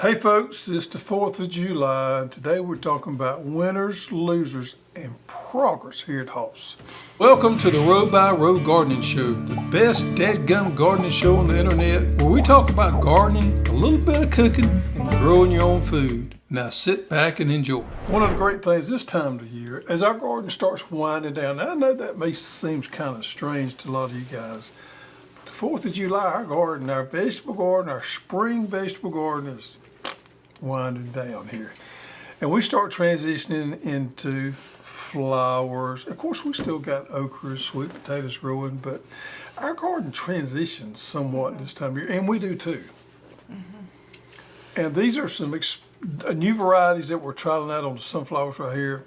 Hey folks, it's the 4th of July and today we're talking about winners, losers, and progress here at Holmes. Welcome to the Row by Row Gardening Show, the best dadgum gardening show on the internet where we talk about gardening, a little bit of cooking, and growing your own food. Now sit back and enjoy. One of the great things this time of the year, as our garden starts winding down, now I know that may seem kind of strange to a lot of you guys, but the 4th of July, our garden, our vegetable garden, our spring vegetable garden is winding down here, and we start transitioning into flowers. Of course, we still got okras, sweet potatoes growing, but our garden transitions somewhat this time of year, and we do too. And these are some new varieties that we're trialing out on the sunflowers right here.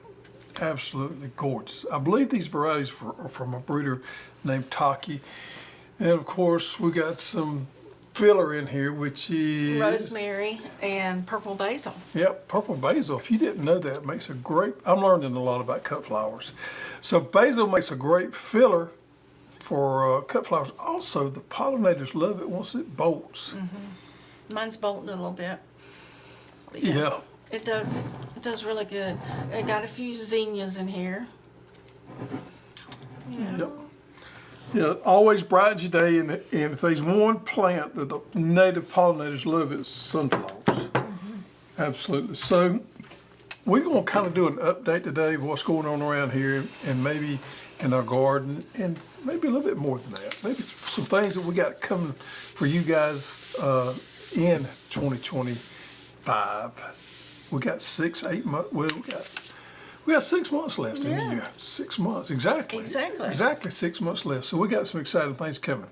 Absolutely gorgeous. I believe these varieties are from a breeder named Taki, and of course we got some filler in here, which is rosemary and purple basil. Yep, purple basil. If you didn't know that, it makes a great, I'm learning a lot about cut flowers. So basil makes a great filler for cut flowers. Also, the pollinators love it once it bolts. Mine's bolting a little bit. But Yeah. It does really good. I got a few zinnias in here. Yeah. Yep. Yeah, always brightens your day, and if there's one plant that the native pollinators love, it's sunflowers. Absolutely. So we're going to kind of do an update today of what's going on around here, and maybe in our garden, and maybe a little bit more than that. Maybe some things that we got coming for you guys in 2025. We got 6-8 months. Well, we got 6 months left in the year. 6 months, exactly. Exactly 6 months left. So we got some exciting things coming.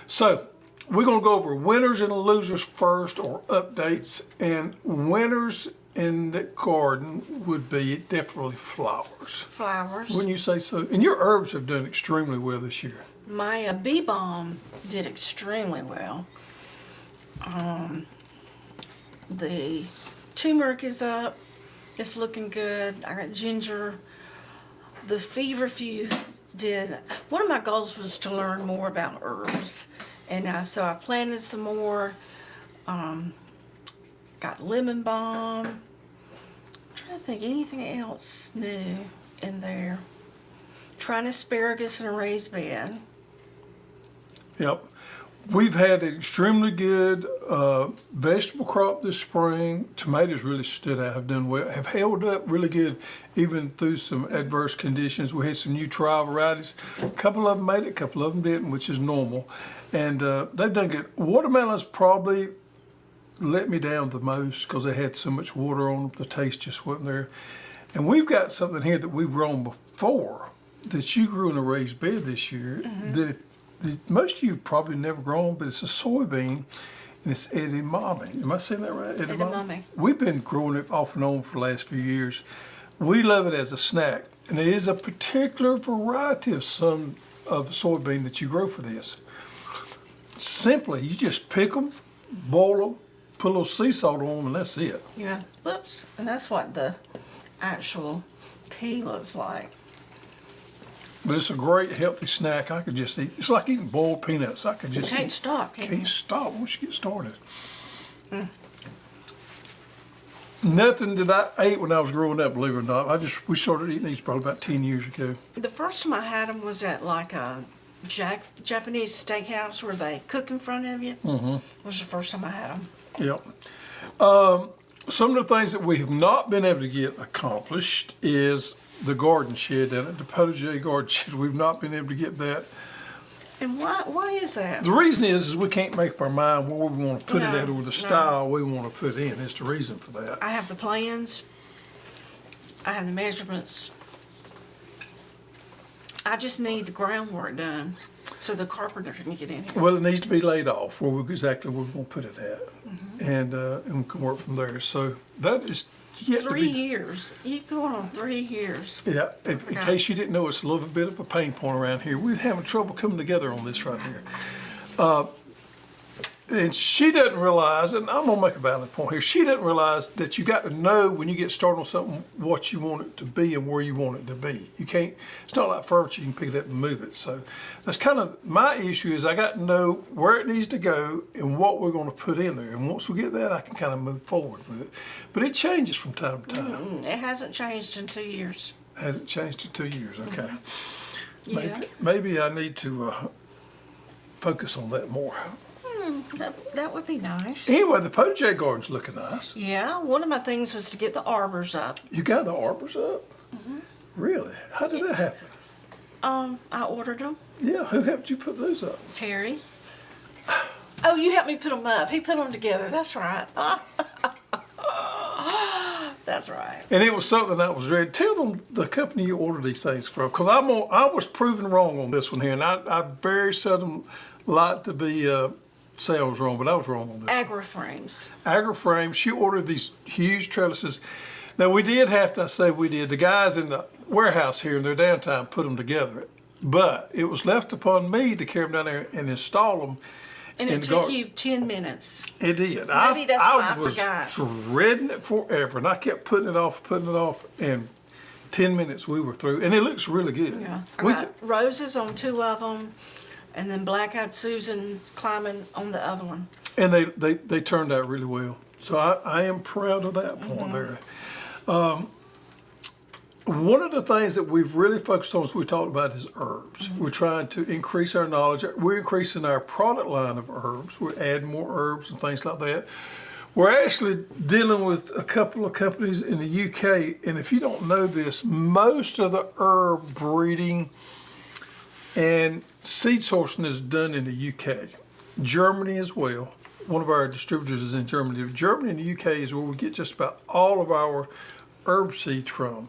So we're going to go over winners and losers first, or updates. And winners in the garden would be definitely flowers. Flowers. Wouldn't you say so? And your herbs have done extremely well this year. My bee balm did extremely well. The turmeric is up. It's looking good. I got ginger. The feverfew did. One of my goals was to learn more about herbs, and so I planted some more. Got lemon balm. I'm trying to think anything else new in there. Trying asparagus in a raised bed. Yep. We've had an extremely good vegetable crop this spring. Tomatoes really stood out, have done well, have held up really good even through some adverse conditions. We had some new trial varieties. A couple of them made it, a couple of them didn't, which is normal. And they've done good. Watermelons probably let me down the most because they had so much water on them. The taste just wasn't there. And we've got something here that we've grown before that you grew in a raised bed this year that most of you have probably never grown, but it's a soybean, and it's edamame. Am I saying that right? Edamame. We've been growing it off and on for the last few years. We love it as a snack, and there is a particular variety of soybean that you grow for this. Simply, you just pick them, boil them, put a little sea salt on them, and that's it. Yeah. Whoops. And that's what the actual pea looks like. But it's a great healthy snack. I could just eat. It's like eating boiled peanuts. I could just Can't stop. Can't stop once you get started. Nothing that I ate when I was growing up, believe it or not. We started eating these probably about 10 years ago. The first time I had them was at like a Japanese steakhouse where they cook in front of you. Was the first time I had them. Yep. Some of the things that we have not been able to get accomplished is the garden shed down at the Potager garden shed. We've not been able to get that. And why is that? The reason is we can't make up our mind where we want to put it at, or the style we want to put in. It's the reason for that. I have the plans. I have the measurements. I just need the groundwork done so the carpenter can get in here. Well, it needs to be laid off exactly where we're going to put it at, and we can work from there. So that is yet 3 years. You go on 3 years. Yeah, in case you didn't know, it's a little bit of a pain point around here. We're having trouble coming together on this right here. And she doesn't realize, and I'm gonna make a valid point here, she doesn't realize that you got to know when you get started on something what you want it to be and where you want it to be. You can't, it's not like furniture, you can pick it up and move it. So that's kind of my issue is I got to know where it needs to go and what we're gonna put in there. And once we get that, I can kind of move forward with it. But it changes from time to time. It hasn't changed in 2 years. Hasn't changed in 2 years, okay. Yeah. Maybe I need to focus on that more. That would be nice. Anyway, the potager garden's looking nice. Yeah, one of my things was to get the arbors up. You got the arbors up? Really? How did that happen? I ordered them. Yeah, who helped you put those up? Terry. Oh, you helped me put them up. He put them together. That's right. That's right. And it was something that was ready. Tell them the company you ordered these things from, because I was proven wrong on this one here, and I very seldom like to be say I was wrong, but I was wrong on this. Agriframes. Agriframe. She ordered these huge trellises. Now we did have to, I say we did, the guys in the warehouse here in their downtime put them together. But it was left upon me to carry them down there and install them. And it took you 10 minutes. It did. Maybe that's why I forgot. I was dreading it forever, and I kept putting it off, and 10 minutes we were through. And it looks really good. Yeah. I got roses on 2 of them, and then Black-Eyed Susan climbing on the other one. And they turned out really well. So I am proud of that point there. One of the things that we've really focused on, as we talked about, is herbs. We're trying to increase our knowledge. We're increasing our product line of herbs. We're adding more herbs and things like that. We're actually dealing with a couple of companies in the UK, and if you don't know this, most of the herb breeding and seed sourcing is done in the UK. Germany as well. One of our distributors is in Germany. Germany and the UK is where we get just about all of our herb seeds from.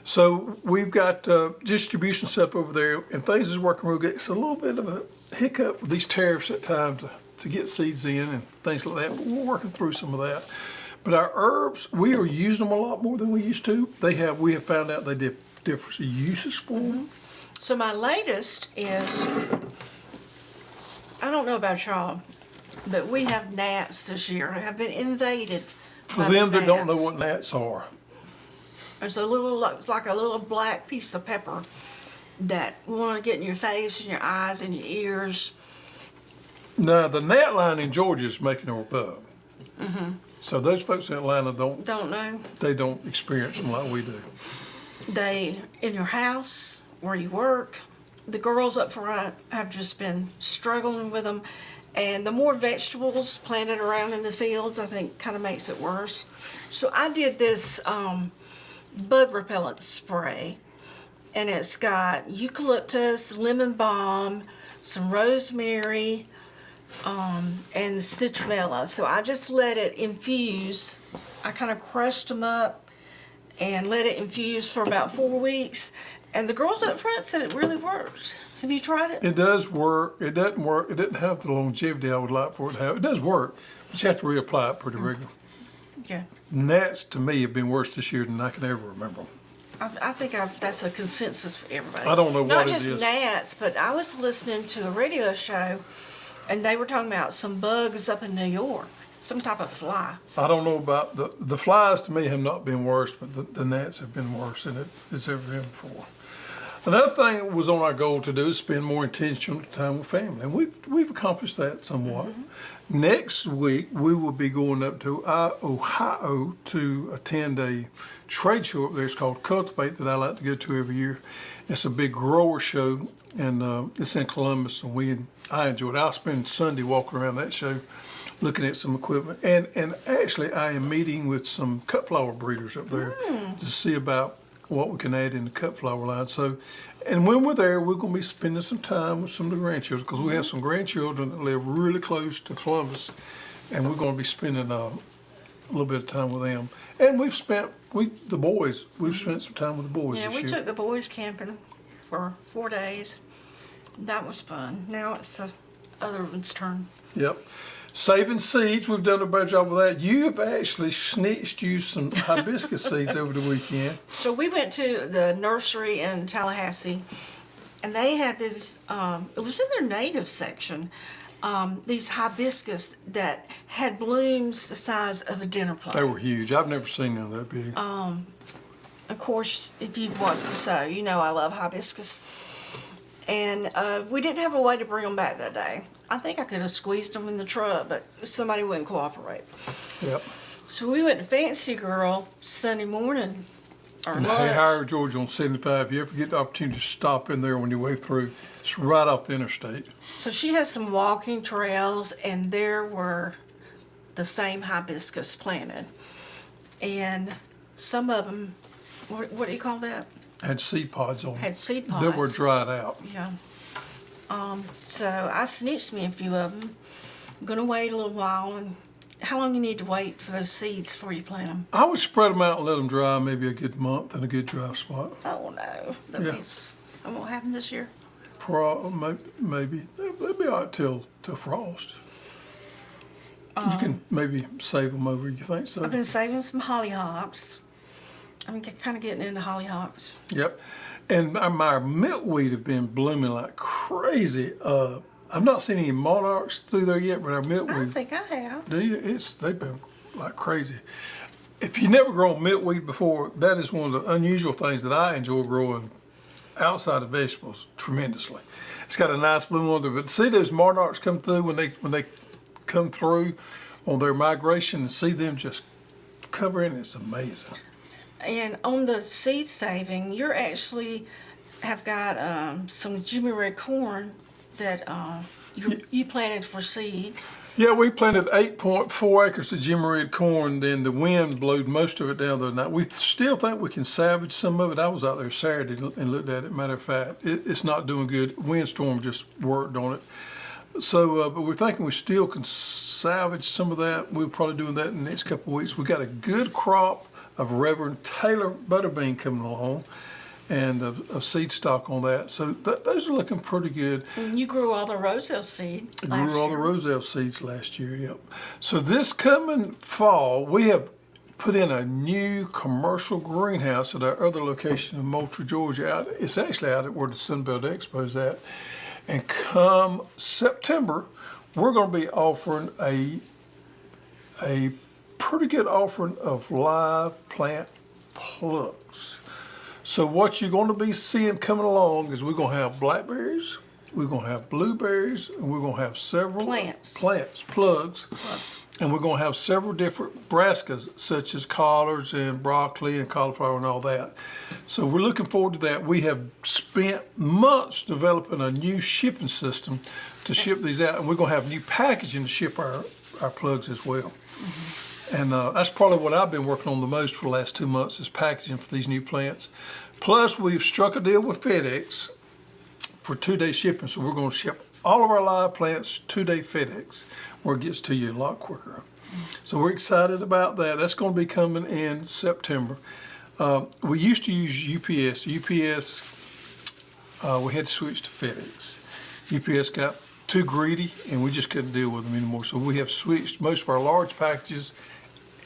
So we've got distribution set up over there, and things is working real good. It's a little bit of a hiccup with these tariffs at times to get seeds in and things like that, but we're working through some of that. But our herbs, we are using them a lot more than we used to. We have found out they did different uses for them. So my latest is, I don't know about y'all, but we have gnats this year. Have been invaded. For them that don't know what gnats are. There's it's like a little black piece of pepper that want to get in your face and your eyes and your ears. Now, the gnat line in Georgia is making a bug. So those folks in Atlanta don't know. They don't experience them like we do. They, in your house, where you work, the girls up front have just been struggling with them. And the more vegetables planted around in the fields, I think kind of makes it worse. So I did this bug repellent spray, and it's got eucalyptus, lemon balm, some rosemary, and citronella. So I just let it infuse. I kind of crushed them up and let it infuse for about 4 weeks. And the girls up front said it really worked. Have you tried it? It does work. It doesn't work. It didn't have the longevity I would like for it to have. It does work, but you have to reapply it pretty regularly. Yeah. Gnats, to me, have been worse this year than I can ever remember. I think that's a consensus for everybody. I don't know what it is. Not just gnats, but I was listening to a radio show, and they were talking about some bugs up in New York, some type of fly. I don't know about the flies. To me, have not been worse, but the gnats have been worse than it's ever been before. Another thing that was on our goal to do is spend more intentional time with family, and we've accomplished that somewhat. Next week, we will be going up to Ohio to attend a trade show up there. It's called Cultivate that I like to go to every year. It's a big grower show, and it's in Columbus, and I enjoy it. I'll spend Sunday walking around that show, looking at some equipment, and actually I am meeting with some cut flower breeders up there to see about what we can add in the cut flower line. So, and when we're there, we're going to be spending some time with some of the grandchildren, because we have some grandchildren that live really close to Columbus, and we're going to be spending a little bit of time with them. And we've spent some time with the boys Yeah, this we year. took the boys camping for 4 days. That was fun. Now it's the other one's turn. Yep. Saving seeds, we've done a better job with that. You have actually snitched you some hibiscus seeds over the weekend. So we went to the nursery in Tallahassee, and they had this, it was in their native section, these hibiscus that had blooms the size of a dinner plate. They were huge. I've never seen them that big. Of course, if you've watched the show, you know I love hibiscus. And we didn't have a way to bring them back that day. I think I could have squeezed them in the truck, but somebody wouldn't cooperate. Yep. So we went to Fancy Girl Sunday morning. And hey, Howard, Georgia on 75. If you ever get the opportunity to stop in there on your way through, it's right off the interstate. So she has some walking trails, and there were the same hibiscus planted. And some of them, what do you call that? Had seed pods on them. Had seed pods. That were dried out. Yeah. So I snitched me a few of them. I'm going to wait a little while. And how long you need to wait for those seeds before you plant them? I would spread them out and let them dry maybe a good month in a good dry spot. Oh, no. That won't happen this year. Maybe. They'll be all right till frost. You can maybe save them over, you think so? I've been saving some hollyhocks. I'm kind of getting into hollyhocks. Yep. And my milkweed have been blooming like crazy. I've not seen any monarchs through there yet, but our milkweed. I think I have. Do you? They've been like crazy. If you never grown milkweed before, that is one of the unusual things that I enjoy growing outside of vegetables tremendously. It's got a nice bloom on there, but see those monarchs come through when they come through on their migration and see them just covering, it's amazing. And on the seed saving, you actually have got some Jimmy Red corn that you planted for seed. Yeah, we planted 8.4 acres of Jimmy Red corn, then the wind blew most of it down the night. We still think we can salvage some of it. I was out there Saturday and looked at it. Matter of fact, it's not doing good. Windstorm just worked on it. So, but we're thinking we still can salvage some of that. We'll probably doing that in the next couple of weeks. We got a good crop of Reverend Taylor butterbean coming along, and a seed stock on that. So those are looking pretty good. And you grew all the roselle seed last year. Grew all the roselle seeds last year, yep. So this coming fall, we have put in a new commercial greenhouse at our other location in Moultrie, Georgia. It's actually out at where the Sunbelt Expo is at. And come September, we're going to be offering a pretty good offering of live plant plugs. So what you're going to be seeing coming along is we're going to have blackberries, we're going to have blueberries, and we're going to have several plugs, and we're going to have several different brassicas such as collards and broccoli and cauliflower and all that. So we're looking forward to that. We have spent months developing a new shipping system to ship these out, and we're going to have new packaging to ship our plugs as well. Mm-hmm. And that's probably what I've been working on the most for the last 2 months is packaging for these new plants. Plus, we've struck a deal with FedEx for 2-day shipping. So we're going to ship all of our live plants 2-day FedEx, where it gets to you a lot quicker. So we're excited about that. That's going to be coming in September. We used to use UPS. UPS, we had to switch to FedEx. UPS got too greedy, and we just couldn't deal with them anymore. So we have switched most of our large packages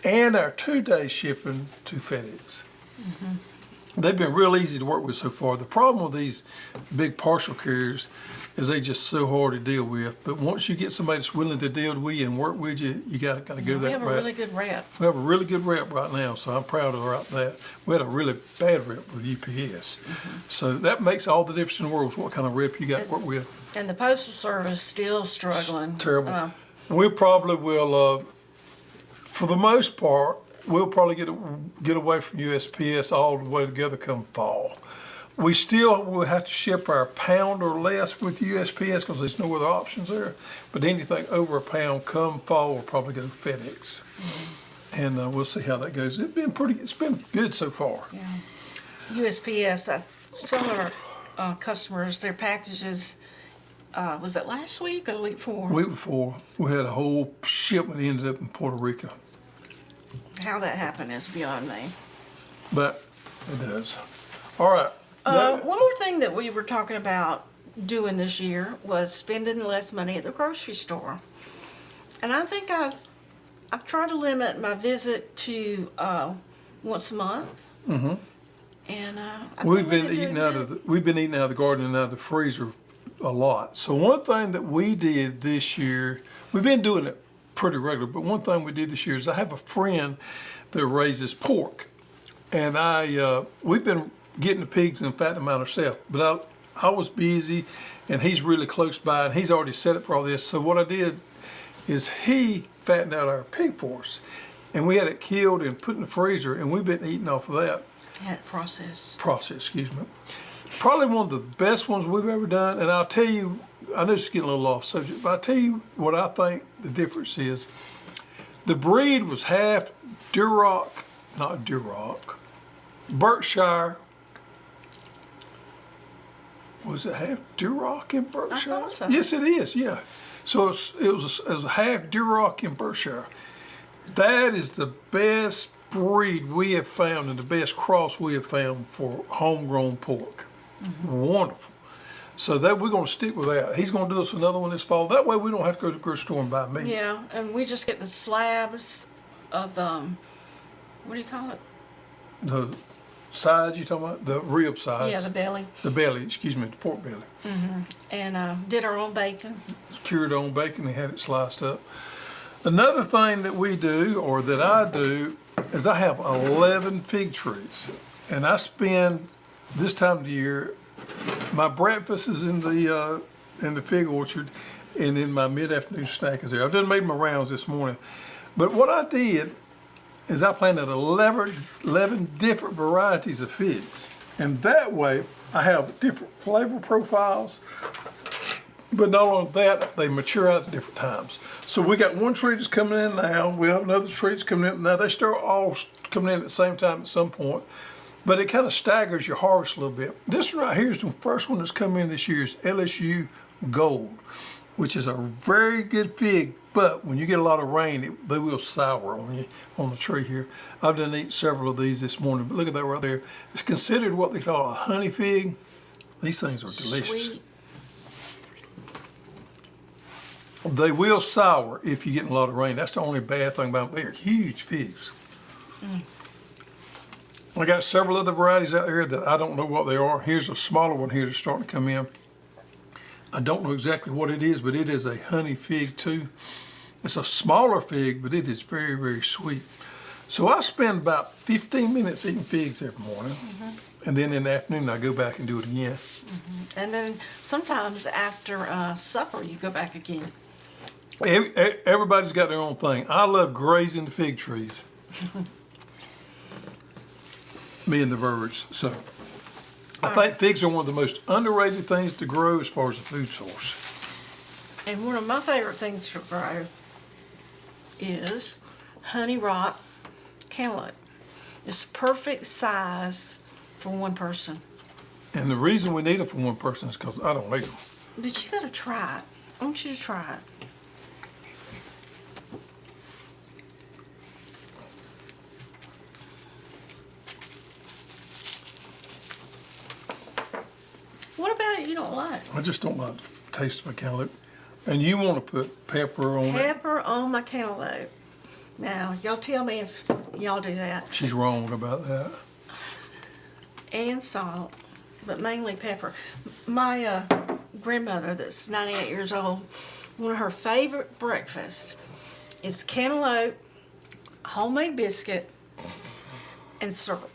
and our 2-day shipping to FedEx. Mm-hmm. They've been real easy to work with so far. The problem with these big parcel carriers is they just so hard to deal with. But once you get somebody that's willing to deal with you and work with you, you got to kind of go that route. We have a really good rep. We have a really good rep right now, so I'm proud of that. We had a really bad rep with UPS. Mm-hmm. So that makes all the difference in the world what kind of rep you got to work with. And the Postal Service still struggling. Terrible. We probably will, for the most part, we'll probably get away from USPS all the way together come fall. We still will have to ship our pound or less with USPS because there's no other options there. But anything over a pound come fall will probably go FedEx. Mm-hmm. And we'll see how that goes. It's been good so far. Yeah. USPS, some of our customers, their packages, was it last week or the week before? Week before. We had a whole shipment ended up in Puerto Rico. How that happened is beyond me. But it does. All right. One more thing that we were talking about doing this year was spending less money at the grocery store. And I think I've tried to limit my visit to once a month. Mm-hmm. And we've been eating out of the garden and out of the freezer a lot. So one thing that we did this year, we've been doing it pretty regular, but one thing we did this year is I have a friend that raises pork. And we've been getting the pigs and fattening them out ourselves. But I was busy, and he's really close by, and he's already set up for all this. So what I did is he fattened out our pig for us. And we had it killed and put in the freezer, and we've been eating off of that. Had it processed. Excuse me. Probably one of the best ones we've ever done. And I'll tell you, I know it's getting a little off subject, but I'll tell you what I think the difference is. The breed was half Berkshire. Was it half Duroc in Berkshire? I thought so. Yes, it is, yeah. So it was a half Duroc in Berkshire. That is the best breed we have found and the best cross we have found for homegrown pork. Wonderful. So that we're going to stick with that. He's going to do us another one this fall. That way we don't have to go to the grocery store and buy meat. Yeah, and we just get the slabs of, what do you call it? The sides you talking about? The rib sides? Yeah, the belly. The belly, excuse me, the pork belly. And did our own bacon. Cured on bacon and had it sliced up. Another thing that we do, or that I do, is I have 11 fig trees. And I spend, this time of the year, my breakfast is in the fig orchard, and then my mid-afternoon snack is there. I've done made my rounds this morning. But what I did is I planted 11 different varieties of figs. And that way, I have different flavor profiles. But not only that, they mature out at different times. So we got one tree that's coming in now. We have another tree that's coming in. Now they start all coming in at the same time at some point. But it kind of staggers your harvest a little bit. This one right here is the first one that's come in this year. Is LSU Gold, which is a very good fig. But when you get a lot of rain, they will sour on you on the tree here. I've done eat several of these this morning. But look at that right there. It's considered what they call a honey fig. These things are delicious. Sweet. They will sour if you get a lot of rain. That's the only bad thing about them. They're huge figs. I got several other varieties out there that I don't know what they are. Here's a smaller one here that's starting to come in. I don't know exactly what it is, but it is a honey fig too. It's a smaller fig, but it is very, very sweet. So I spend about 15 minutes eating figs every morning. And then in the afternoon, I go back and do it again. And then sometimes after supper, you go back again. Everybody's got their own thing. I love grazing the fig trees. Me and the birds. So I think figs are one of the most underrated things to grow as far as a food source. And one of my favorite things to grow is honey rock cantaloupe. It's perfect size for one person. And the reason we need them for one person is because I don't eat them. But you gotta try it. I want you to try it. What about it you don't like? I just don't like the taste of my cantaloupe. And you want to put pepper on it? Pepper on my cantaloupe. Now, y'all tell me if y'all do that. She's wrong about that. And salt, but mainly pepper. My grandmother, that's 98 years old, one of her favorite breakfasts is cantaloupe, homemade biscuit, and syrup.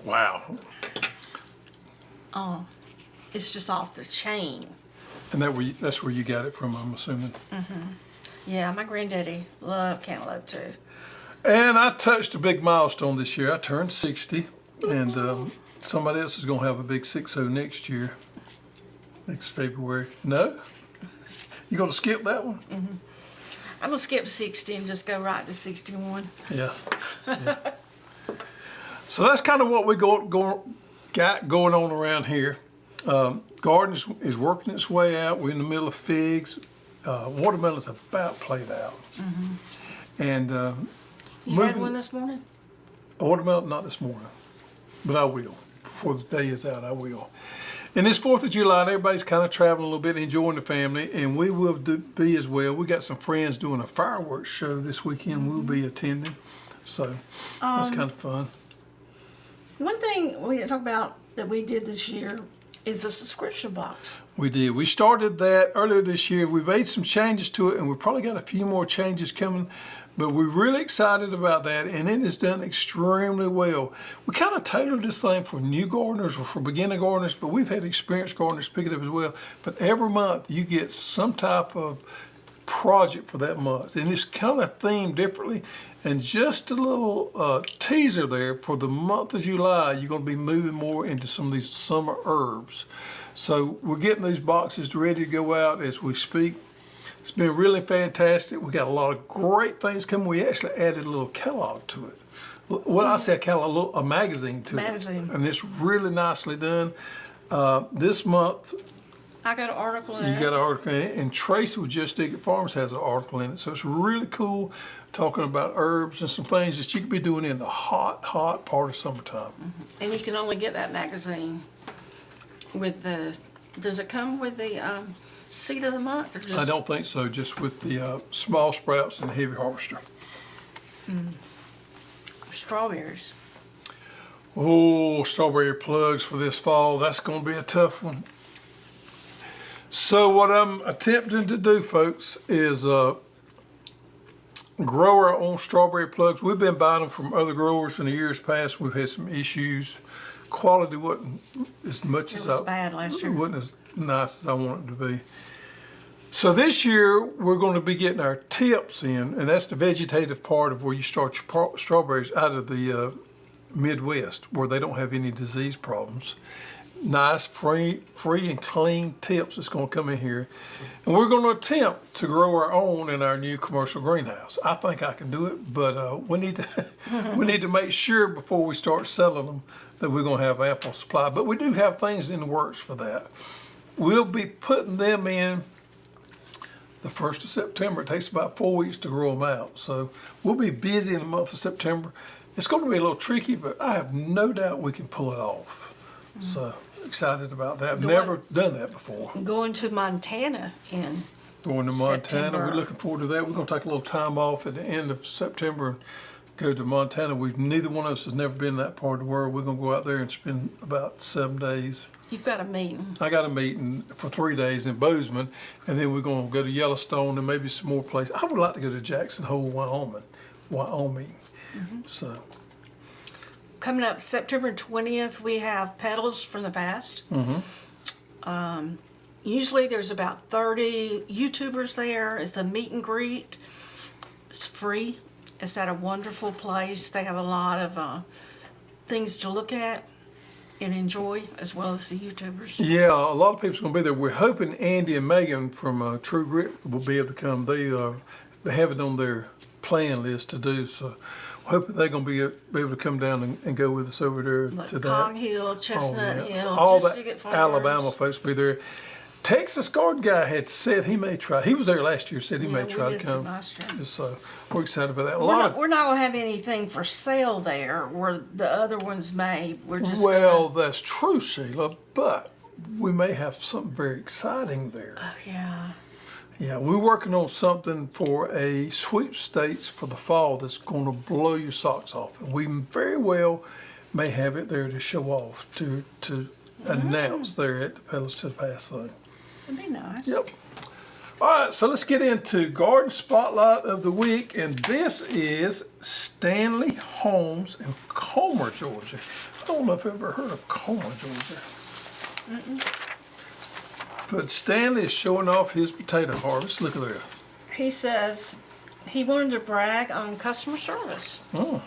Wow. Oh, it's just off the chain. And that's where you got it from, I'm assuming. Yeah, my granddaddy loved cantaloupe too. And I touched a big milestone this year. I turned 60, and somebody else is going to have a big 60 next year, next February. No? You going to skip that one? I'm going to skip 60 and just go right to 61. Yeah. So that's kind of what we got going on around here. Garden is working its way out. We're in the middle of figs. Watermelon's about played out. And You had one this morning? watermelon, not this morning, but I will. Before the day is out, I will. And it's 4th of July, and everybody's kind of traveling a little bit, enjoying the family, and we will be as well. We got some friends doing a fireworks show this weekend. We'll be attending, so that's kind of fun. One thing we didn't talk about that we did this year is a subscription box. We did. We started that earlier this year. We made some changes to it, and we probably got a few more changes coming. But we're really excited about that, and it has done extremely well. We kind of tailored this thing for new gardeners or for beginner gardeners, but we've had experienced gardeners pick it up as well. But every month you get some type of project for that month, and it's kind of themed differently. And just a little teaser there, for the month of July, you're going to be moving more into some of these summer herbs. So we're getting these boxes ready to go out as we speak. It's been really fantastic. We got a lot of great things coming. We actually added a little catalog to it. Well, I say a catalog, a magazine to it. And it's really nicely done. This month, I got an article in it. You got an article in it, and Tracy with Just Dig It Farms has an article in it. So it's really cool, talking about herbs and some things that you could be doing in the hot part of summertime. And you can only get that magazine with the, does it come with the seed of the month? Or just? I don't think so, just with the small sprouts and the heavy harvester. Strawberries. Oh, strawberry plugs for this fall. That's going to be a tough one. So what I'm attempting to do, folks, is grow our own strawberry plugs. We've been buying them from other growers in the years past. We've had some issues. Quality wasn't as much as It was bad last year. It wasn't as nice as I wanted it to be. So this year we're going to be getting our tips in, and that's the vegetative part of where you start your strawberries out of the Midwest, where they don't have any disease problems. Nice, free and clean tips that's going to come in here. And we're going to attempt to grow our own in our new commercial greenhouse. I think I can do it, but we need to make sure before we start selling them that we're going to have ample supply. But we do have things in the works for that. We'll be putting them in the 1st of September. It takes about 4 weeks to grow them out. So we'll be busy in the month of September. It's going to be a little tricky, but I have no doubt we can pull it off. So excited about that. Never done that before. Going to Montana in Going to Montana. September. We're looking forward to that. We're going to take a little time off at the end of September and go to Montana. Neither one of us has never been in that part of the world. We're going to go out there and spend about 7 days. You've got a meeting. I got a meeting for 3 days in Bozeman, and then we're going to go to Yellowstone and maybe some more places. I would like to go to Jackson Hole, Wyoming. So. Coming up September 20th, we have Petals from the Past. Usually there's about 30 YouTubers there. It's a meet and greet. It's free. It's at a wonderful place. They have a lot of things to look at and enjoy, as well as the YouTubers. Yeah, a lot of people's going to be there. We're hoping Andy and Megan from True Grit will be able to come. They have it on their plan list to do, so hoping they're going to be able to come down and go with us over there to that. Cog Hill, Chestnut Hill, all Just that Dig It Farms. Alabama folks be there. Texas Garden Guy had said he may try. He was there last year. Said he may try to come. So we're excited about that. We're not going to have anything for sale there, where the other ones may. We're just that's true, Sheila. But we may have something very exciting there. Oh, yeah. Yeah, we're working on something for a sweepstakes for the fall that's going to blow your socks off. And we very well may have it there to show off, to announce there at the Petals to the Past thing. That'd be nice. Yep. All right, so let's get into Garden Spotlight of the Week. And this is Stanley, Holmes, in Comer, Georgia. I don't know if I've ever heard of Comer, Georgia. But Stanley is showing off his potato harvest. Look at that. He says he wanted to brag on customer service. Oh.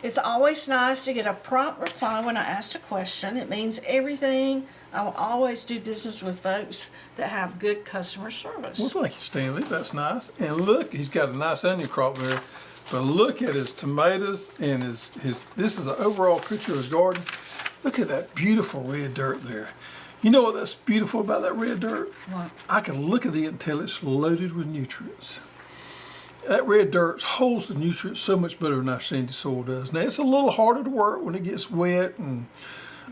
It's always nice to get a prompt reply when I ask a question. It means everything. I will always do business with folks that have good customer service. Well, thank you, Stanley. That's nice. And look, he's got a nice onion crop there. But look at his tomatoes and his. This is an overall picture of his garden. Look at that beautiful red dirt there. You know what that's beautiful about that red dirt? What? I can look at it and tell it's loaded with nutrients. That red dirt holds the nutrients so much better than our sandy soil does. Now, it's a little harder to work when it gets wet and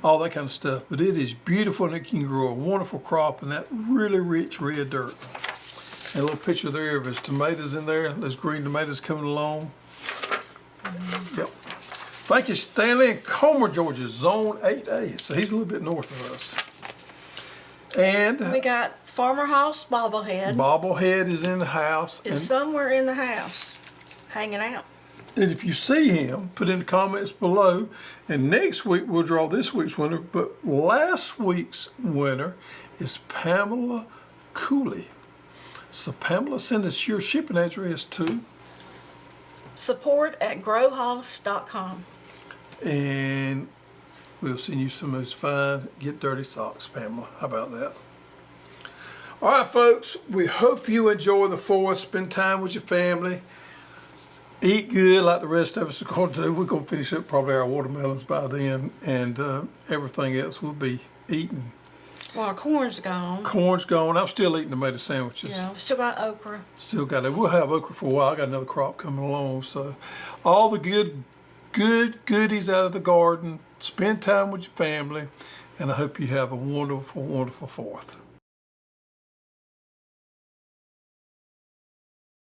all that kind of stuff, but it is beautiful and it can grow a wonderful crop in that really rich red dirt. And a little picture there of his tomatoes in there, those green tomatoes coming along. Yep. Thank you, Stanley in Comer, Georgia, Zone 8A. So he's a little bit north of us. And We got Farmer House bobblehead bobblehead is in the house. is somewhere in the house, hanging out. And if you see him, put in the comments below. And next week we'll draw this week's winner. But last week's winner is Pamela Cooley. So Pamela, send us your shipping address to. Support@growhouse.com. And we'll send you some of those fine Get Dirty socks, Pamela. How about that? All right, folks. We hope you enjoy the 4th. Spend time with your family. Eat good like the rest of us are going to do. We're going to finish up probably our watermelons by then. And everything else will be eaten. Well, our corn's gone. Corn's gone. I'm still eating tomato sandwiches. Yeah, we still got okra. Still got it. We'll have okra for a while. I got another crop coming along. So all the good goodies out of the garden. Spend time with your family. And I hope you have a wonderful, wonderful 4th.